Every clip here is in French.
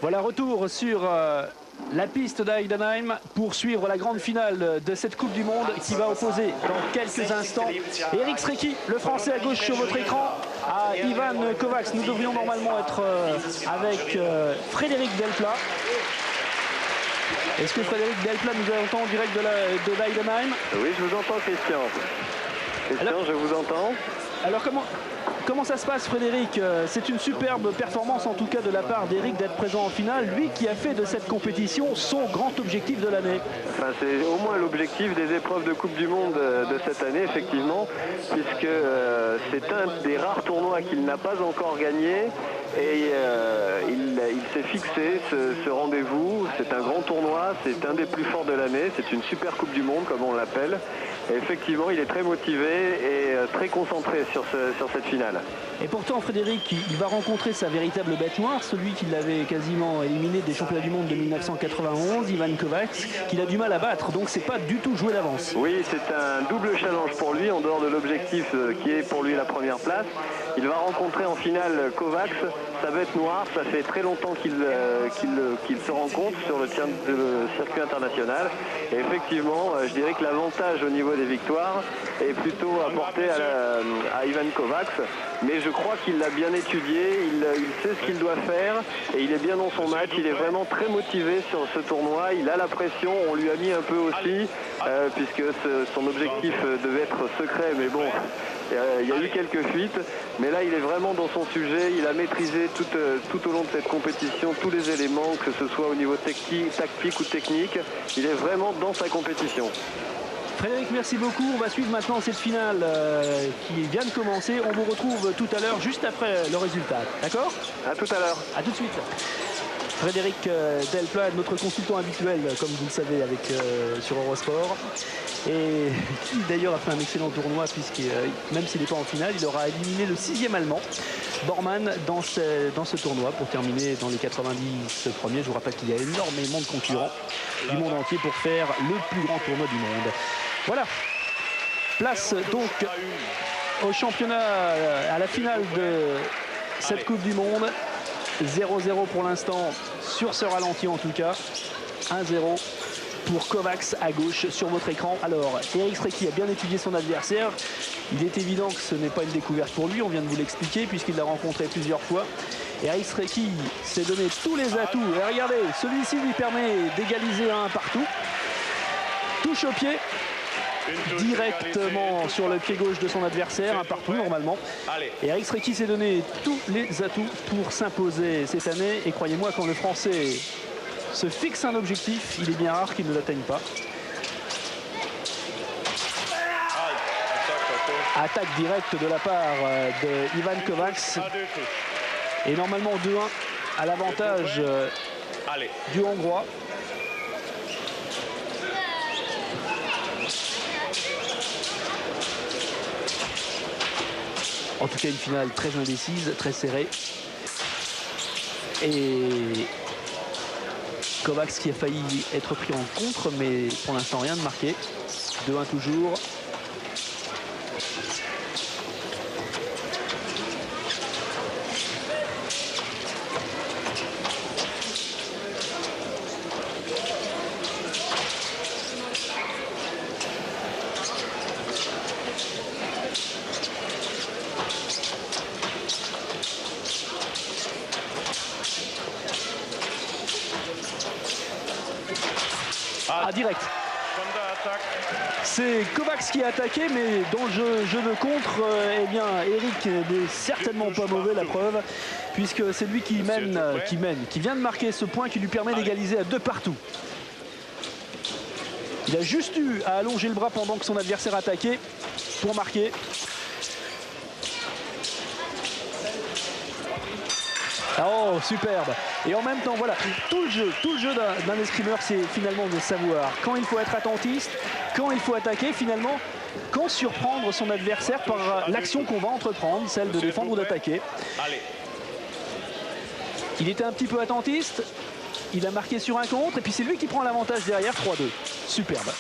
Voilà, retour sur la piste d'Heidenheim pour suivre la grande finale de cette Coupe du Monde qui va opposer dans quelques instants Eric Sreecky, le Français à gauche sur votre écran, à Ivan Kovacs. Nous devrions normalement être avec Frédéric Delplat. Est-ce que Frédéric Delplat nous entend en direct de l'Heidenheim? Oui, je vous entends, Christian. Christian, je vous entends. Alors comment ça se passe, Frédéric? C'est une superbe performance en tout cas de la part d'Eric d'être présent en finale, lui qui a fait de cette compétition son grand objectif de l'année. Enfin, c'est au moins l'objectif des épreuves de Coupe du Monde de cette année, effectivement, puisque c'est un des rares tournois qu'il n'a pas encore gagné. Et il s'est fixé ce rendez-vous. C'est un grand tournoi, c'est un des plus forts de l'année, c'est une super Coupe du Monde comme on l'appelle. Et effectivement, il est très motivé et très concentré sur cette finale. Et pourtant, Frédéric, il va rencontrer sa véritable bête noire, celui qui l'avait quasiment éliminé des championnats du monde de 1991, Ivan Kovacs, qu'il a du mal à battre. Donc c'est pas du tout joué d'avance. Oui, c'est un double challenge pour lui, en dehors de l'objectif qui est pour lui la première place. Il va rencontrer en finale Kovacs, sa bête noire. Ça fait très longtemps qu'il se rencontre sur le circuit international. Et effectivement, je dirais que l'avantage au niveau des victoires est plutôt apporté à Ivan Kovacs. Mais je crois qu'il l'a bien étudié, il sait ce qu'il doit faire et il est bien dans son match. Il est vraiment très motivé sur ce tournoi. Il a la pression, on lui a mis un peu aussi, puisque son objectif devait être secret. Mais bon, il y a eu quelques fuites. Mais là, il est vraiment dans son sujet. Il a maîtrisé tout au long de cette compétition tous les éléments, que ce soit au niveau tactique ou technique. Il est vraiment dans sa compétition. Frédéric, merci beaucoup. On va suivre maintenant cette finale qui vient de commencer. On vous retrouve tout à l'heure, juste après le résultat. D'accord? À tout à l'heure. À tout de suite. Frédéric Delplat, notre consultant habituel, comme vous le savez, sur Eurosport. Et qui d'ailleurs a fait un excellent tournoi, puisque même s'il n'est pas en finale, il aura éliminé le 6e Allemand, Bormann, dans ce tournoi pour terminer dans les 90 premiers. Je vous rappelle qu'il y a énormément de concurrents du monde entier pour faire le plus grand tournoi du monde. Voilà, place donc au championnat, à la finale de cette Coupe du Monde. 0-0 pour l'instant sur ce ralenti en tout cas. 1-0 pour Kovacs à gauche sur votre écran. Alors, Eric Sreecky a bien étudié son adversaire. Il est évident que ce n'est pas une découverte pour lui, on vient de vous l'expliquer, puisqu'il l'a rencontré plusieurs fois. Eric Sreecky s'est donné tous les atouts. Et regardez, celui-ci lui permet d'égaliser un partout. Touche au pied, directement sur le pied gauche de son adversaire, un partout normalement. Et Eric Sreecky s'est donné tous les atouts pour s'imposer cette année. Et croyez-moi, quand le Français se fixe un objectif, il est bien rare qu'il ne l'atteigne pas. Attaque directe de la part de Ivan Kovacs. Et normalement 2-1 à l'avantage du Hongrois. En tout cas, une finale très indécise, très serrée. Et Kovacs qui a failli être pris en contre, mais pour l'instant rien de marqué. 2-1 toujours. Direct. C'est Kovacs qui a attaqué, mais dans le jeu de contre, eh bien, Eric n'est certainement pas mauvais, la preuve, puisque c'est lui qui vient de marquer ce point qui lui permet d'égaliser à 2 partout. Il a juste eu à allonger le bras pendant que son adversaire attaquait pour marquer. Oh, superbe. Et en même temps, voilà, tout le jeu d'un escrimeur, c'est finalement de savoir quand il faut être attentiste, quand il faut attaquer, finalement, quand surprendre son adversaire par l'action qu'on va entreprendre, celle de défendre ou d'attaquer. Il était un petit peu attentiste, il a marqué sur un contre, et puis c'est lui qui prend l'avantage derrière, 3-2. Superbe.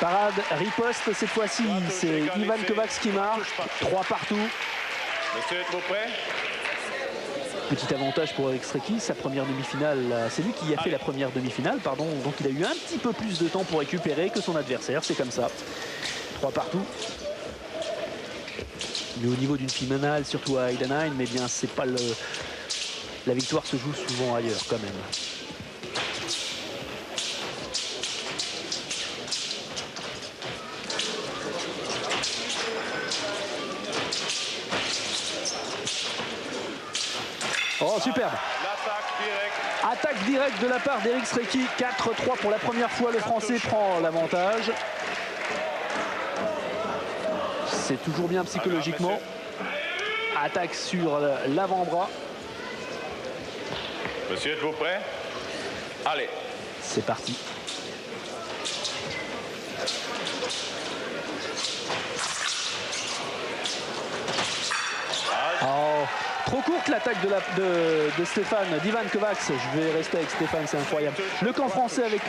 Parade, riposte, cette fois-ci, c'est Ivan Kovacs qui marque, 3 partout. Monsieur, êtes-vous prêt? Petit avantage pour Eric Sreecky, sa première demi-finale, c'est lui qui a fait la première demi-finale, pardon, donc il a eu un petit peu plus de temps pour récupérer que son adversaire, c'est comme ça. 3 partout. Mais au niveau d'une finale, surtout à Heidenheim, mais bien c'est pas le... La victoire se joue souvent ailleurs quand même. Oh, superbe. Attaque directe de la part d'Eric Sreecky. 4-3 pour la première fois. Le Français prend l'avantage. C'est toujours bien psychologiquement. Attaque sur l'avant-bras. Monsieur, êtes-vous prêt? Allez. C'est parti. Oh, trop courte l'attaque de Stéphane, d'Ivan Kovacs. Je vais rester avec Stéphane, c'est incroyable. Le camp français avec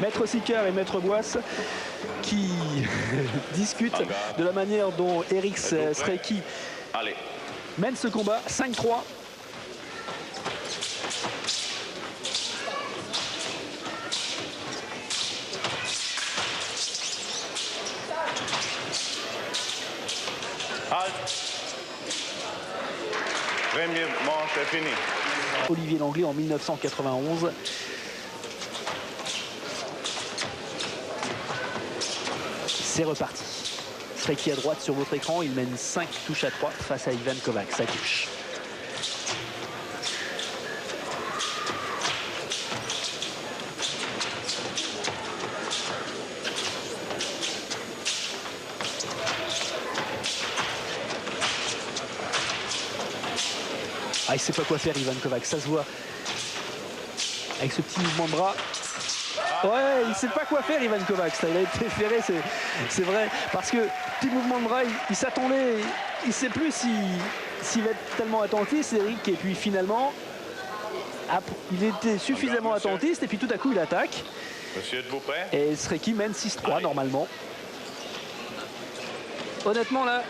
Maître Sicard et Maître Boisse qui discutent de la manière dont Eric Sreecky mène ce combat. 5-3. Premier manche est fini. Olivier Langlais en 1991. C'est reparti. Sreecky à droite sur votre écran. Il mène 5 touches à 3 face à Ivan Kovacs. Ça touche. Ah, il sait pas quoi faire, Ivan Kovacs, ça se voit. Avec ce petit mouvement de bras. Ouais, il sait pas quoi faire, Ivan Kovacs. Il a été ferré, c'est vrai. Parce que petit mouvement de bras, il s'attendait. Il sait plus s'il va être tellement attentiste, Eric. Et puis finalement, il était suffisamment attentiste. Et puis tout à coup, il attaque. Monsieur, êtes-vous prêt? Et Sreecky mène 6-3 normalement. Honnêtement, là,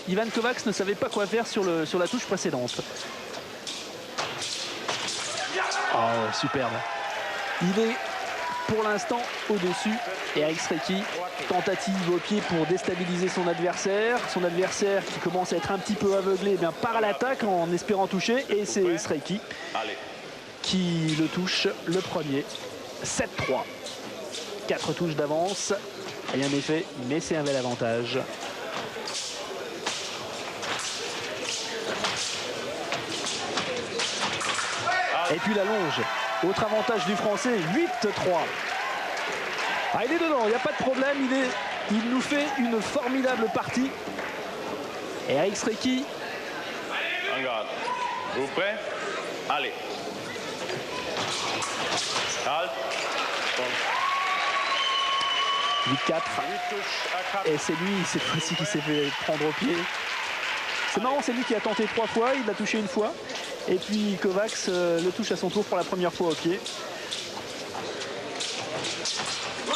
Ivan Kovacs ne savait pas quoi faire sur la touche précédente. Oh, superbe. Il est pour l'instant au-dessus. Eric Sreecky, tentative au pied pour déstabiliser son adversaire. Son adversaire qui commence à être un petit peu aveuglé, eh bien, part à l'attaque en espérant toucher. Et c'est Sreecky qui le touche le premier. 7-3. 4 touches d'avance. Rien n'est fait, mais c'est un bel avantage. Et puis la longe, autre avantage du Français, 8-3. Ah, il est dedans, il n'y a pas de problème, il nous fait une formidable partie. Et Eric Sreecky. En garde. Vous prêts? Allez. Halt. 8-4. Et c'est lui, cette fois-ci, qui s'est fait prendre au pied. C'est marrant, c'est lui qui a tenté 3 fois, il l'a touché 1 fois. Et puis Kovacs le touche à son tour pour la première fois au pied.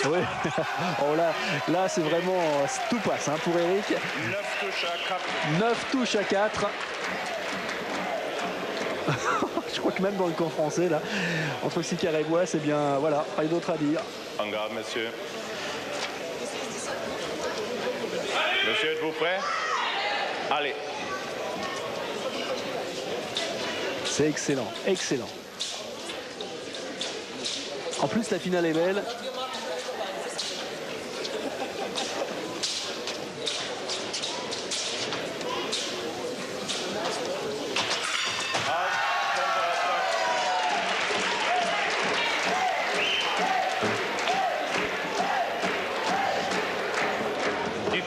Ouais. Oh là c'est vraiment tout passe hein, pour Eric. 9 touches à 4. Je crois que même dans le camp français là, entre Sicard et Boisse, c'est bien voilà, pas d'autre à dire. En garde, monsieur. Monsieur, êtes-vous prêt? Allez. C'est excellent, excellent. En plus, la finale est belle.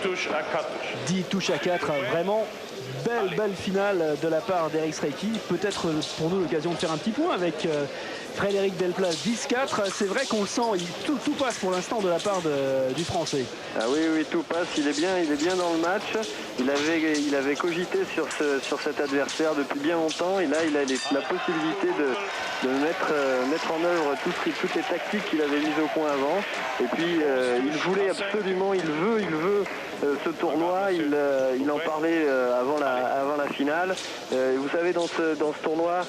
Touche à 4. 10 touches à 4, vraiment belle finale de la part d'Eric Sreecky. Peut-être pour nous l'occasion de faire un petit point avec Frédéric Delplat. 10-4, c'est vrai qu'on le sent, tout passe pour l'instant de la part du Français. Ah oui, tout passe, il est bien dans le match. Il avait cogité sur cet adversaire depuis bien longtemps et là il a la possibilité de mettre en œuvre toutes les tactiques qu'il avait mises au point avant. Et puis il voulait absolument, il veut ce tournoi. Il en parlait avant la finale. Vous savez, dans ce tournoi,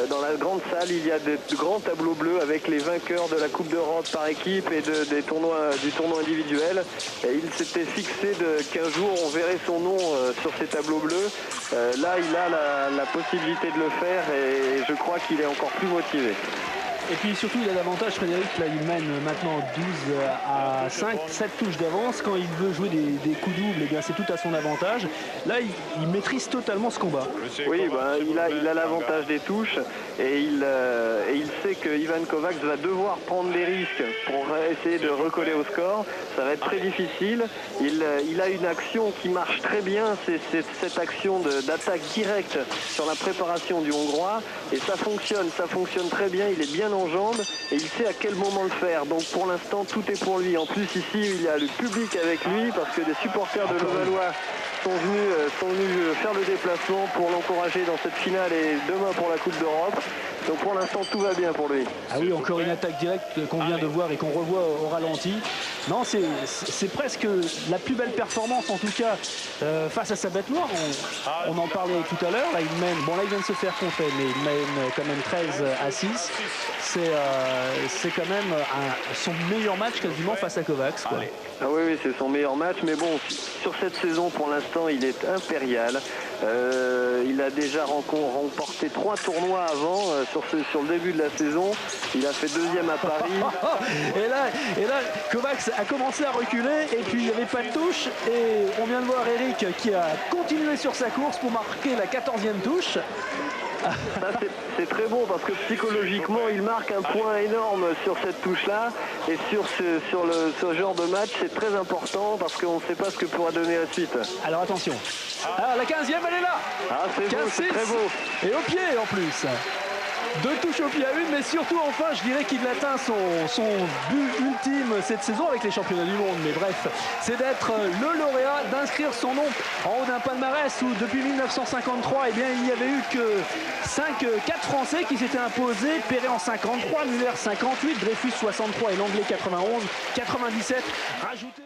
dans la grande salle, il y a de grands tableaux bleus avec les vainqueurs de la Coupe d'Europe par équipe et du tournoi individuel. Et il s'était fixé qu'un jour on verrait son nom sur ces tableaux bleus. Là, il a la possibilité de le faire et je crois qu'il est encore plus motivé. Et puis surtout, il a l'avantage, Frédéric, là il mène maintenant 12 à 5, 7 touches d'avance. Quand il veut jouer des coups doubles, eh bien c'est tout à son avantage. Là, il maîtrise totalement ce combat. Oui, il a l'avantage des touches et il sait que Ivan Kovacs va devoir prendre des risques pour essayer de recoller au score. Ça va être très difficile. Il a une action qui marche très bien, c'est cette action d'attaque directe sur la préparation du Hongrois. Et ça fonctionne très bien, il est bien en jambes et il sait à quel moment le faire. Donc pour l'instant, tout est pour lui. En plus, ici, il y a le public avec lui parce que des supporters de Levallois sont venus faire le déplacement pour l'encourager dans cette finale et demain pour la Coupe d'Europe. Donc pour l'instant, tout va bien pour lui. Ah oui, encore une attaque directe qu'on vient de voir et qu'on revoit au ralenti. Non, c'est presque la plus belle performance, en tout cas, face à sa bête noire. On en parlait tout à l'heure. Là, il mène, bon là, il vient de se faire contrer, mais il mène quand même 13 à 6. C'est quand même son meilleur match quasiment face à Kovacs, quoi. Ah oui, c'est son meilleur match, mais bon, sur cette saison, pour l'instant, il est impérial. Il a déjà remporté 3 tournois avant, sur le début de la saison. Il a fait 2e à Paris. Et là, Kovacs a commencé à reculer, et puis il n'y avait pas de touche. Et on vient de voir Eric qui a continué sur sa course pour marquer la 14e touche. C'est très bon parce que psychologiquement il marque un point énorme sur cette touche là et sur ce genre de match c'est très important parce qu'on ne sait pas ce que pourra donner la suite. Alors attention, la 15e elle est là. C'est beau, c'est très beau. Et au pied en plus. 2 touches au pied à 1, mais surtout enfin je dirais qu'il atteint son but ultime cette saison avec les championnats du monde. Mais bref, c'est d'être le lauréat, d'inscrire son nom en haut d'un palmarès où depuis 1953, eh bien, il n'y avait eu que 4 Français qui s'étaient imposés. Perret en 53, Muller 58, Dreyfus 63 et Langlais 91, 97. Rajouté